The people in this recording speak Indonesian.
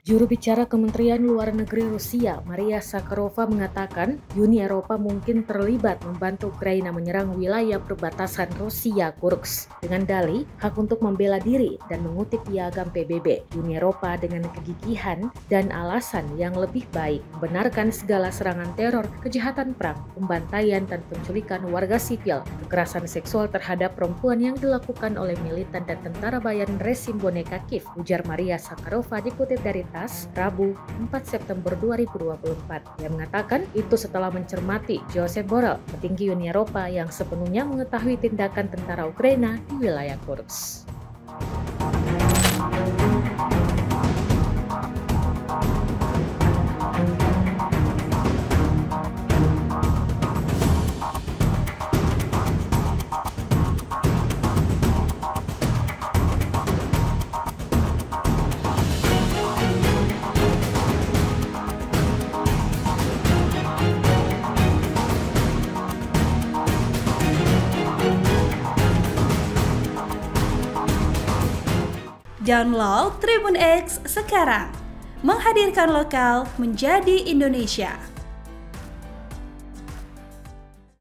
Juru bicara Kementerian Luar Negeri Rusia, Maria Zakharova mengatakan Uni Eropa mungkin terlibat membantu Ukraina menyerang wilayah perbatasan Rusia Kursk dengan dalih hak untuk membela diri dan mengutip piagam PBB. Uni Eropa dengan kegigihan dan alasan yang lebih baik membenarkan segala serangan teror, kejahatan perang, pembantaian dan penculikan warga sipil, kekerasan seksual terhadap perempuan yang dilakukan oleh militan dan tentara bayaran rezim boneka Kiev, ujar Maria Zakharova dikutip dari Rabu 4 September 2024. Ia mengatakan itu setelah mencermati Josep Borrell, petinggi Uni Eropa yang sepenuhnya mengetahui tindakan tentara Ukraina di wilayah Kursk. Download Tribun X sekarang, menghadirkan lokal menjadi Indonesia.